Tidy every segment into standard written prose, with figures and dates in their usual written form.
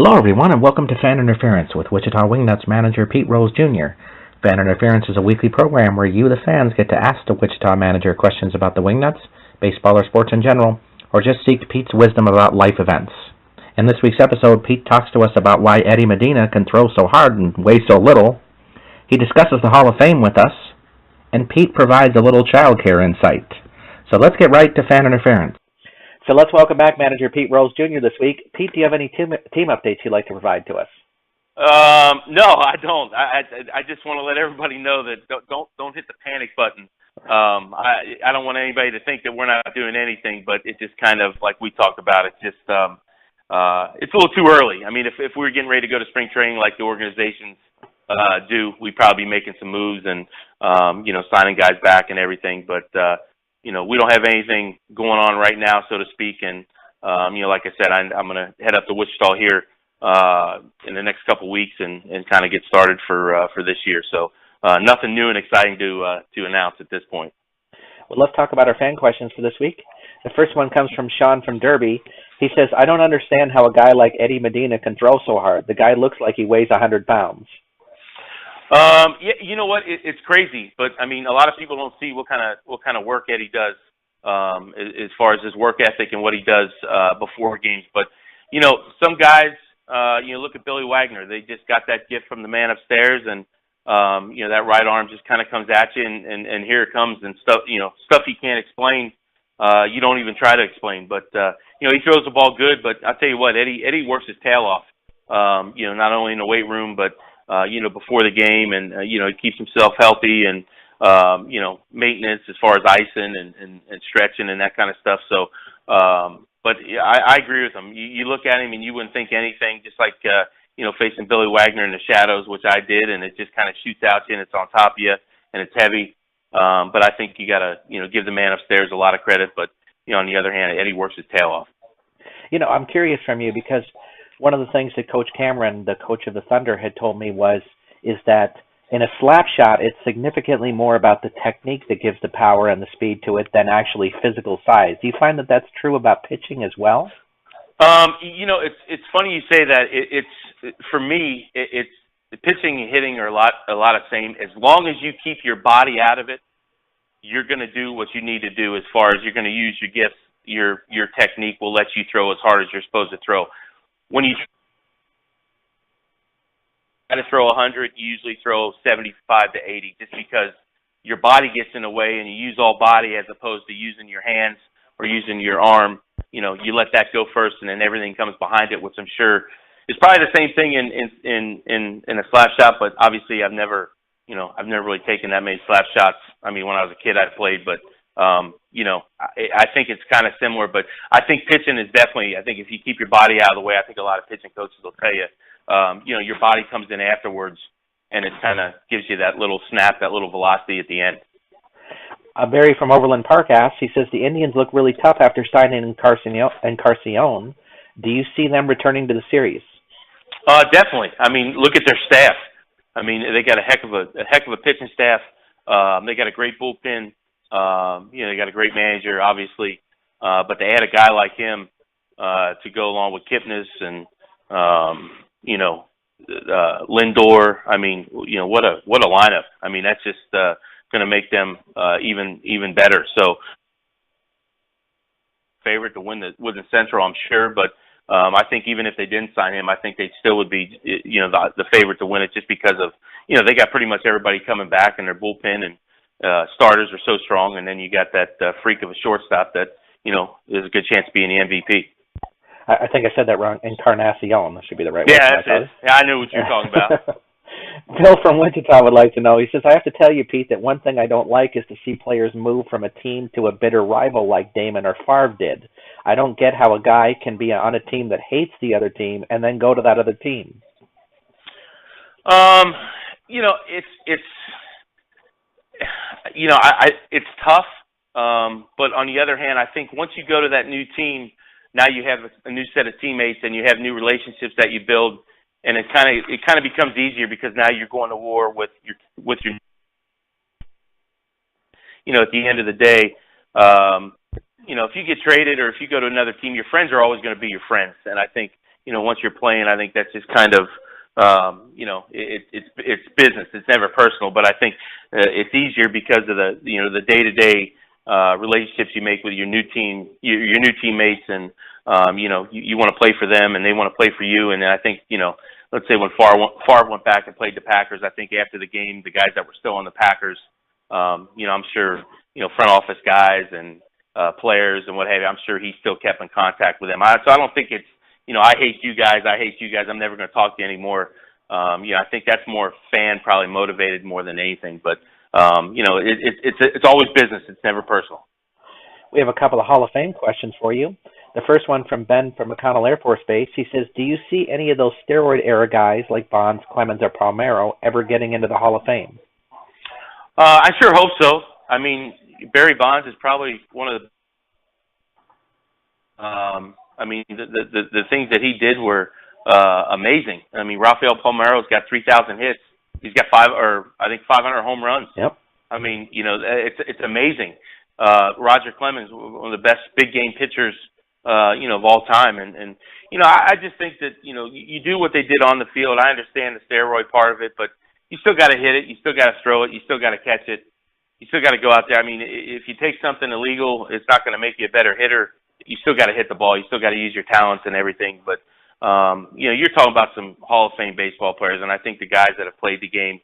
Hello, everyone, and welcome to Fan Interference with Wichita Wingnuts manager Pete Rose Jr. Fan Interference is a weekly program where you, the fans, get to ask the Wichita manager questions about the Wingnuts, baseball or sports in general, or just seek Pete's wisdom about life events. In this week's episode, Pete talks to us about why Eddie Medina can throw so hard and weigh so little. He discusses the Hall of Fame with us, and Pete provides a little child care insight. So let's get right to Fan Interference. So let's welcome back manager Pete Rose Jr. this week. Pete, do you have any team updates you'd like to provide to us? No, I don't. I just want to let everybody know that don't hit the panic button. I don't want anybody to think that we're not doing anything, but it's just kind of like we talked about. It's just it's a little too early. I mean, if we were getting ready to go to spring training like the organizations do, we'd probably be making some moves and signing guys back and everything. But we don't have anything going on right now, so to speak. And like I said, I'm going to head up to Wichita here in the next couple of weeks and kind of get started for this year. So nothing new and exciting to announce at this point. Well, let's talk about our fan questions for this week. The first one comes from Sean from Derby. He says, I don't understand how a guy like Eddie Medina can throw so hard. The guy looks like he weighs 100 pounds. Yeah, you know what? It's crazy, but I mean, a lot of people don't see what kind of work Eddie does as far as his work ethic and what he does before games. But some guys, look at Billy Wagner. They just got that gift from the man upstairs, and that right arm just kind of comes at you, and here it comes, and stuff he can't explain. You don't even try to explain, but he throws the ball good. But I'll tell you what, Eddie works his tail off. Not only in the weight room, but before the game, and he keeps himself healthy, and maintenance as far as icing and stretching and that kind of stuff. So, but I agree with him. You look at him and you wouldn't think anything, just like facing Billy Wagner in the shadows, which I did, and it just kind of shoots out you and it's on top of you and it's heavy. But I think you got to give the man upstairs a lot of credit. But on the other hand, Eddie works his tail off. I'm curious from you because one of the things that Coach Cameron, the coach of the Thunder, had told me is that in a slap shot, it's significantly more about the technique that gives the power and the speed to it than actually physical size. Do you find that that's true about pitching as well? It's funny you say that. It's for me, it's the pitching and hitting are a lot of same. As long as you keep your body out of it, you're going to do what you need to do. As far as you're going to use your gifts, your technique will let you throw as hard as you're supposed to throw. When you try to throw 100, you usually throw 75 to 80 just because your body gets in the way and you use all body as opposed to using your hands or using your arm. You let that go first and then everything comes behind it, which I'm sure is probably the same thing in a slap shot, but obviously I've never really taken that many slap shots. I mean, when I was a kid I played, but I think it's kind of similar, but I think pitching is definitely, I think if you keep your body out of the way, I think a lot of pitching coaches will tell you, your body comes in afterwards and it kind of gives you that little snap, that little velocity at the end. Barry from Overland Park asks, he says, the Indians look really tough after signing Carcione. Do you see them returning to the series? Definitely. I mean, look at their staff. I mean, they got a heck of a pitching staff. They got a great bullpen. They got a great manager, obviously, but they had a guy like him to go along with Kipnis and Lindor. I mean, what a lineup. I mean, that's just going to make them even better. So, favorite to win the Central, I'm sure, but I think even if they didn't sign him, I think they still would be the favorite to win it just because of they got pretty much everybody coming back in their bullpen and. Starters are so strong, and then you got that freak of a shortstop that there's a good chance of being the MVP. I think I said that wrong. Encarnacion, that should be the right word. Yeah, that's it. Yeah, I knew what you were talking about. Bill from Wichita would like to know. He says, I have to tell you, Pete, that one thing I don't like is to see players move from a team to a bitter rival like Damon or Favre did. I don't get how a guy can be on a team that hates the other team and then go to that other team. It's tough, but on the other hand, I think once you go to that new team, now you have a new set of teammates and you have new relationships that you build, and it kind of becomes easier because now you're going to war with your. At the end of the day, if you get traded or if you go to another team, your friends are always going to be your friends, and I think once you're playing, I think that's just kind of, it's business. It's never personal, but I think it's easier because of the day-to-day relationships you make with your new team, your new teammates, and you want to play for them, and they want to play for you. And I think let's say when Favre went back and played the Packers, I think after the game, the guys that were still on the Packers, I'm sure front office guys and players and what have you, I'm sure he still kept in contact with them. So I don't think it's I hate you guys, I'm never going to talk to you anymore. I think that's more fan probably motivated more than anything. But it's always business. It's never personal. We have a couple of Hall of Fame questions for you. The first one from Ben from McConnell Air Force Base. He says, do you see any of those steroid era guys like Bonds, Clemens, or Palmeiro ever getting into the Hall of Fame? I sure hope so. I mean, Barry Bonds is probably one of the the things that he did were amazing. I mean, Rafael Palmeiro's got 3,000 hits. He's got 500 home runs. Yep. I mean, it's amazing. Roger Clemens, one of the best big game pitchers, of all time. And I just think that, you do what they did on the field. I understand the steroid part of it, but you still got to hit it. You still got to throw it. You still got to catch it. You still got to go out there. I mean, if you take something illegal, it's not going to make you a better hitter. You still got to hit the ball. You still got to use your talents and everything. But, you're talking about some Hall of Fame baseball players, and I think the guys that have played the game,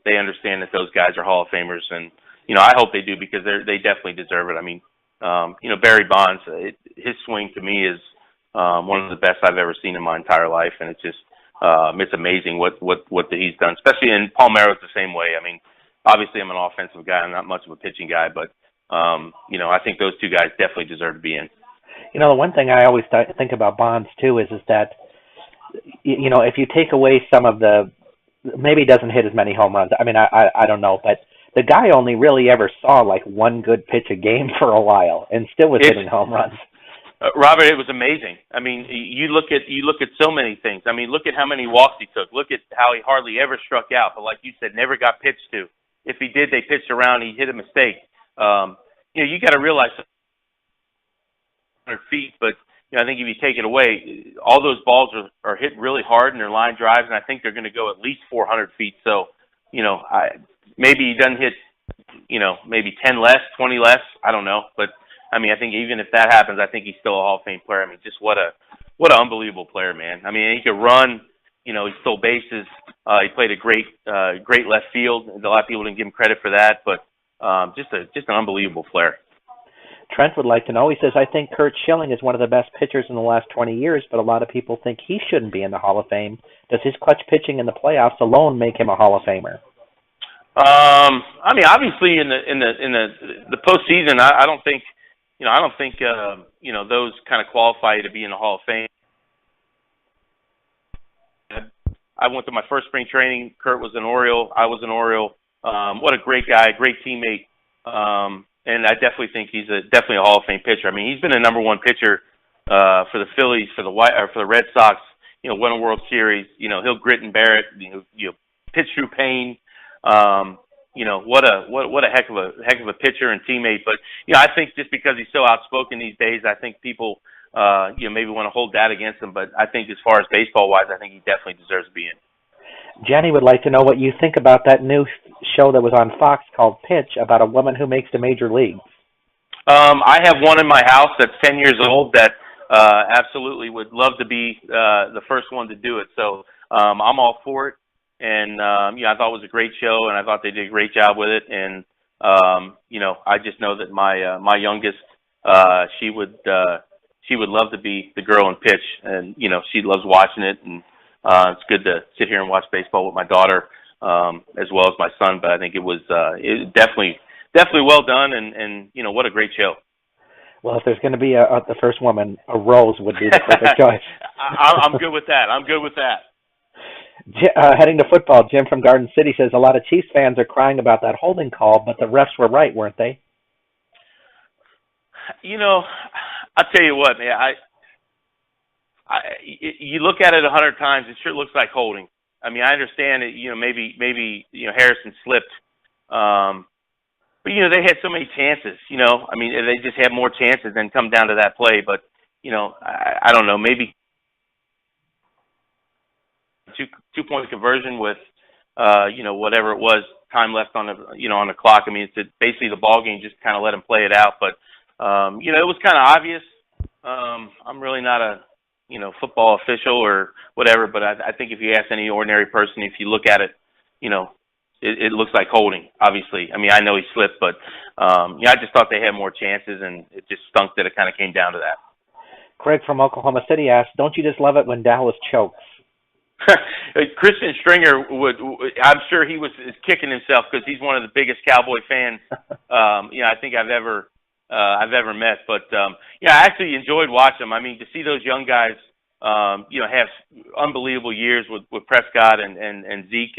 they understand that those guys are Hall of Famers. And, I hope they do because they definitely deserve it. I mean, Barry Bonds, his swing to me is one of the best I've ever seen in my entire life, and it's just it's amazing what he's done, especially in Palmeiro's the same way. I mean, obviously I'm an offensive guy. I'm not much of a pitching guy, but I think those two guys definitely deserve to be in. The one thing I always think about Bonds too is that if you take away some of maybe he doesn't hit as many home runs. I mean, I don't know, but the guy only really ever saw like one good pitch a game for a while, and still was hitting home runs. Robert, it was amazing. I mean, you look at so many things. I mean, look at how many walks he took. Look at how he hardly ever struck out. But like you said, never got pitched to. If he did, they pitched around. He hit a mistake. You got to realize 100 feet, but I think if you take it away, all those balls are hit really hard and they're line drives, and I think they're going to go at least 400 feet. So, maybe he doesn't hit, maybe 10 less, 20 less. I don't know, but I mean, I think even if that happens, I think he's still a Hall of Fame player. I mean, just what an unbelievable player, man. I mean, he could run. He stole bases. He played a great left field. A lot of people didn't give him credit for that, but just an unbelievable player. Trent would like to know, he says, I think Curt Schilling is one of the best pitchers in the last 20 years, but a lot of people think he shouldn't be in the Hall of Fame. Does his clutch pitching in the playoffs alone make him a Hall of Famer? I mean, obviously in the postseason, I don't think those kind of qualify you to be in the Hall of Fame. I went to my first spring training. Curt was an Oriole. I was an Oriole. What a great guy, great teammate. And I definitely think he's definitely a Hall of Fame pitcher. I mean, he's been a number one pitcher for the Phillies, for the Red Sox. Won a World Series. He'll grit and bear it. Pitch through pain. What a heck of a pitcher and teammate. But I think just because he's so outspoken these days, I think people maybe want to hold that against him. But I think as far as baseball wise, I think he definitely deserves to be in. Jenny would like to know what you think about that new show that was on Fox called Pitch, about a woman who makes the major leagues. I have one in my house that's 10 years old that absolutely would love to be the first one to do it. So I'm all for it. And, I thought it was a great show, and I thought they did a great job with it. And, I just know that my youngest, she would love to be the girl in Pitch. And, she loves watching it. And it's good to sit here and watch baseball with my daughter as well as my son. But I think it was definitely well done. And what a great show. Well, if there's going to be the first woman, a Rose would be the perfect choice. I'm good with that. Heading to football, Jim from Garden City says a lot of Chiefs fans are crying about that holding call, but the refs were right, weren't they? I'll tell you what, man. You look at it 100 times, it sure looks like holding. I mean, I understand that maybe Harrison slipped, but they had so many chances. I mean, they just had more chances than come down to that play. But I don't know, maybe two-point conversion with, whatever it was, time left on the clock. I mean, basically the ball game, just kind of let him play it out. But, it was kind of obvious. I'm really not a, football official or whatever, but I think if you ask any ordinary person, if you look at it, it looks like holding, obviously. I mean, I know he slipped, but, I just thought they had more chances, and it just stunk that it kind of came down to that. Craig from Oklahoma City asked, don't you just love it when Dallas chokes? Christian Stringer I'm sure he is kicking himself because he's one of the biggest Cowboy fans, I think I've ever met. But, I actually enjoyed watching them. I mean, to see those young guys, have unbelievable years with Prescott and Zeke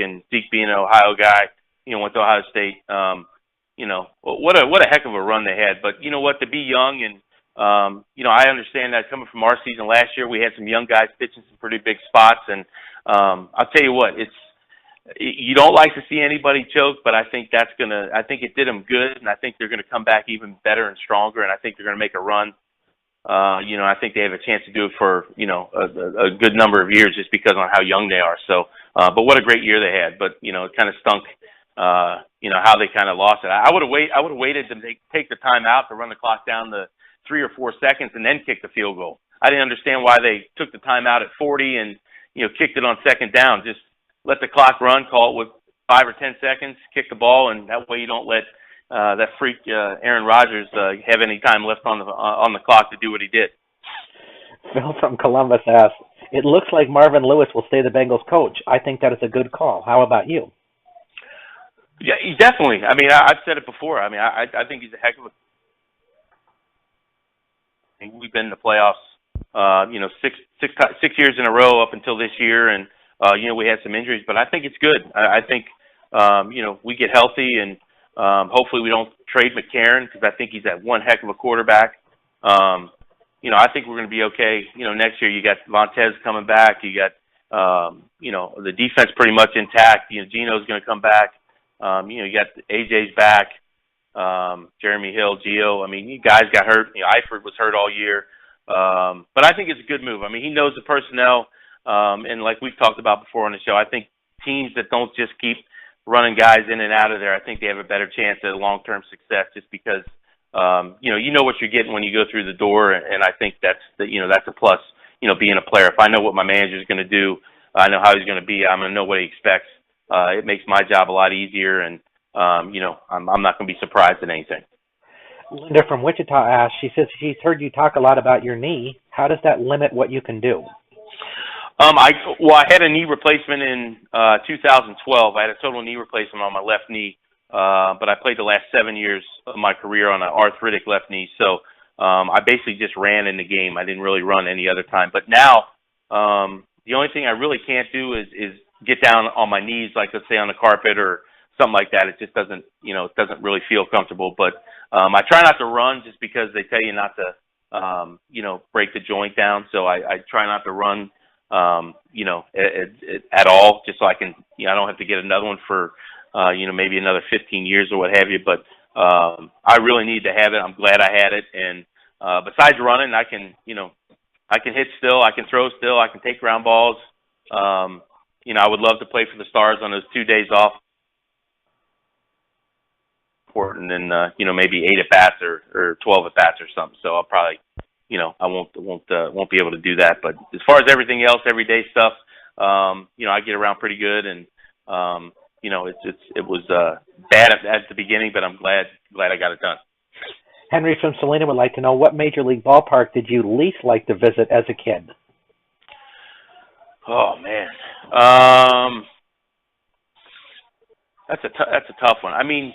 being an Ohio guy, went to Ohio State. What a heck of a run they had. But you know what, to be young and, I understand that coming from our season last year, we had some young guys pitching some pretty big spots. And I'll tell you what, you don't like to see anybody choke, but I think I think it did them good, and I think they're going to come back even better and stronger, and I think they're going to make a run. I think they have a chance to do it for, a good number of years just because on how young they are. So, but what a great year they had. But, it kind of stunk, how they kind of lost it. I would have waited to take the time out to run the clock down to 3 or 4 seconds and then kick the field goal. I didn't understand why they took the time out at 40 and, kicked it on second down. Just let the clock run, call it with 5 or 10 seconds, kick the ball, and that way you don't let that freak Aaron Rodgers have any time left on the clock to do what he did. Phil from Columbus asked, it looks like Marvin Lewis will stay the Bengals coach. I think that is a good call. How about you? Yeah, definitely. I mean, I've said it before. I mean, I think he's a heck of a. We've been in the playoffs, 6 years in a row up until this year, and we had some injuries, but I think it's good. I think we get healthy, and hopefully we don't trade McCarron because I think he's that one heck of a quarterback. I think we're going to be okay. Next year you got Montez coming back. You got the defense pretty much intact. Gino's going to come back. You got AJ's back. Jeremy Hill, Gio. I mean, you guys got hurt. Eifert was hurt all year. But I think it's a good move. I mean, he knows the personnel. And like we've talked about before on the show, I think teams that don't just keep running guys in and out of there, I think they have a better chance at long-term success just because, you know what you're getting when you go through the door. And I think that's a plus, being a player. If I know what my manager's going to do, I know how he's going to be, I'm going to know what he expects. It makes my job a lot easier, and I'm not going to be surprised at anything. Linda from Wichita asked, she says she's heard you talk a lot about your knee. How does that limit what you can do? I had a knee replacement in 2012. I had a total knee replacement on my left knee, but I played the last 7 years of my career on an arthritic left knee. So I basically just ran in the game. I didn't really run any other time. But now the only thing I really can't do is get down on my knees, like let's say on the carpet or something like that. It just doesn't, it doesn't really feel comfortable. But I try not to run just because they tell you not to, break the joint down. So I try not to run, at all, just so I can, I don't have to get another one for, maybe another 15 years or what have you. But I really need to have it. I'm glad I had it. And besides running, I can hit still, I can throw still, I can take ground balls. I would love to play for the Stars on those 2 days off. Important and maybe 8 at bats or 12 at bats or something. So I'll probably I won't be able to do that. But as far as everything else, everyday stuff, I get around pretty good, and it was bad at the beginning, but I'm glad I got it done. Henry from Salina would like to know, what major league ballpark did you least like to visit as a kid? Oh man, that's a tough one. I mean,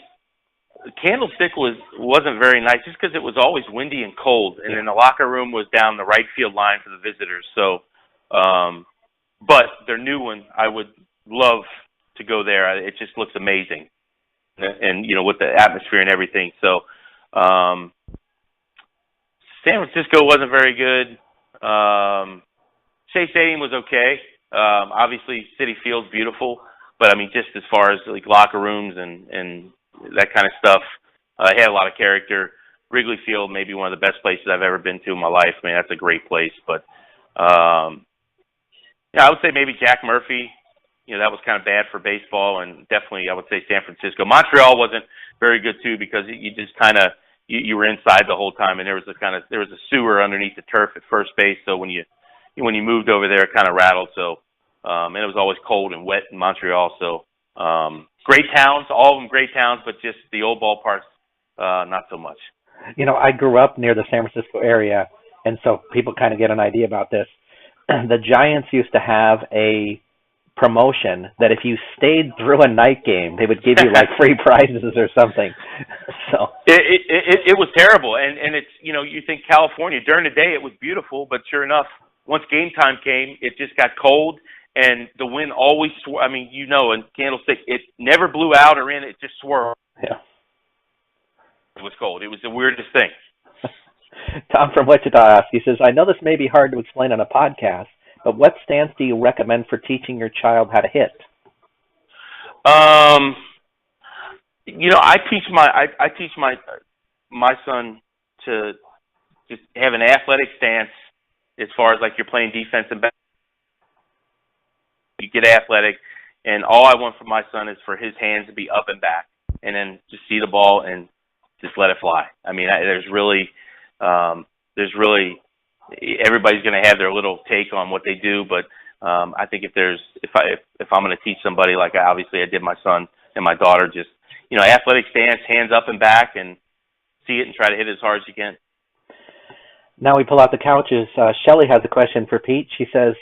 Candlestick wasn't very nice just because it was always windy and cold, and then the locker room was down the right field line for the visitors. So, but their new one, I would love to go there. It just looks amazing, and with the atmosphere and everything. So, San Francisco wasn't very good. Shea Stadium was okay. Obviously, Citi Field's beautiful, but I mean, just as far as like locker rooms and that kind of stuff, it had a lot of character. Wrigley Field may be one of the best places I've ever been to in my life. I mean, that's a great place. But Yeah, I would say maybe Jack Murphy. That was kind of bad for baseball, and definitely I would say San Francisco. Montreal wasn't very good too because you just kind of you were inside the whole time, and there was a sewer underneath the turf at first base. So when you moved over there, it kind of rattled. So and it was always cold and wet in Montreal. So great towns, all of them great towns, but just the old ballparks, not so much. I grew up near the San Francisco area, and so people kind of get an idea about this. The Giants used to have a promotion that if you stayed through a night game, they would give you like free prizes or something. So it was terrible, and it's you think California during the day it was beautiful, but sure enough, once game time came, it just got cold, and the wind always in Candlestick it never blew out or in, it just swirled. Yeah, it was cold. It was the weirdest thing. Tom from Wichita asks, he says, I know this may be hard to explain on a podcast, but what stance do you recommend for teaching your child how to hit? I teach my son to just have an athletic stance as far as like you're playing defense and back. You get athletic, and all I want from my son is for his hands to be up and back, and then just see the ball and just let it fly. I mean, there's really everybody's going to have their little take on what they do, but I think if I'm going to teach somebody, like obviously I did my son and my daughter, just athletic stance, hands up and back, and see it and try to hit it as hard as you can. Now we pull out the couches. Shelley has a question for Pete. She says,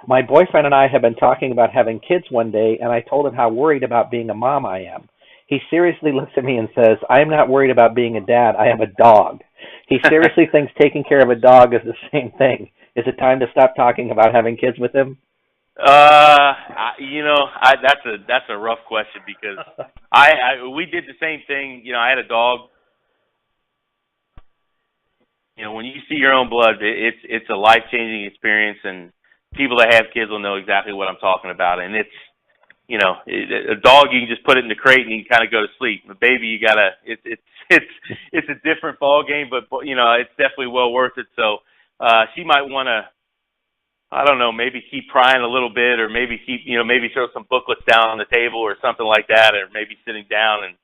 my boyfriend and I have been talking about having kids one day, and I told him how worried about being a mom I am. He seriously looks at me and says, I am not worried about being a dad. I have a dog. He seriously thinks taking care of a dog is the same thing. Is it time to stop talking about having kids with him? That's a rough question because we did the same thing. I had a dog. When you see your own blood, it's a life-changing experience, and people that have kids will know exactly what I'm talking about. And it's, a dog, you can just put it in the crate and you can kind of go to sleep. A baby, you gotta, it's a different ball game, but it's definitely well worth it. So, she might want to, I don't know, maybe keep prying a little bit, or maybe maybe throw some booklets down on the table or something like that, or maybe sitting down and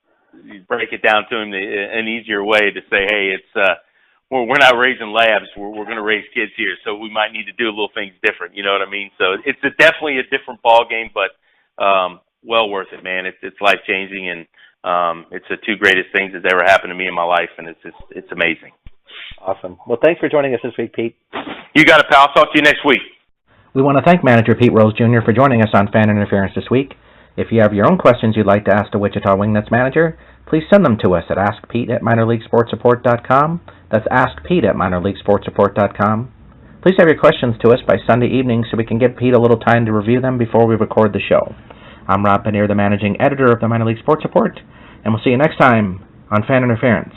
break it down to him an easier way to say, hey, it's, we're not raising labs, we're going to raise kids here, so we might need to do a little things different. You know what I mean? So it's definitely a different ball game, but well worth it, man. It's life changing, and it's the two greatest things that's ever happened to me in my life, and it's amazing. Awesome. Well, thanks for joining us this week, Pete. You got it, pal. I'll talk to you next week. We want to thank manager Pete Rose Jr. for joining us on Fan Interference this week. If you have your own questions you'd like to ask the Wichita Wingnuts manager, please send them to us at askpete@minorleaguesportsreport.com. That's askpete@minorleaguesportsreport.com. Please have your questions to us by Sunday evening so we can give Pete a little time to review them before we record the show. I'm Rob Pannier, the managing editor of the Minor League Sports Report, and we'll see you next time on Fan Interference.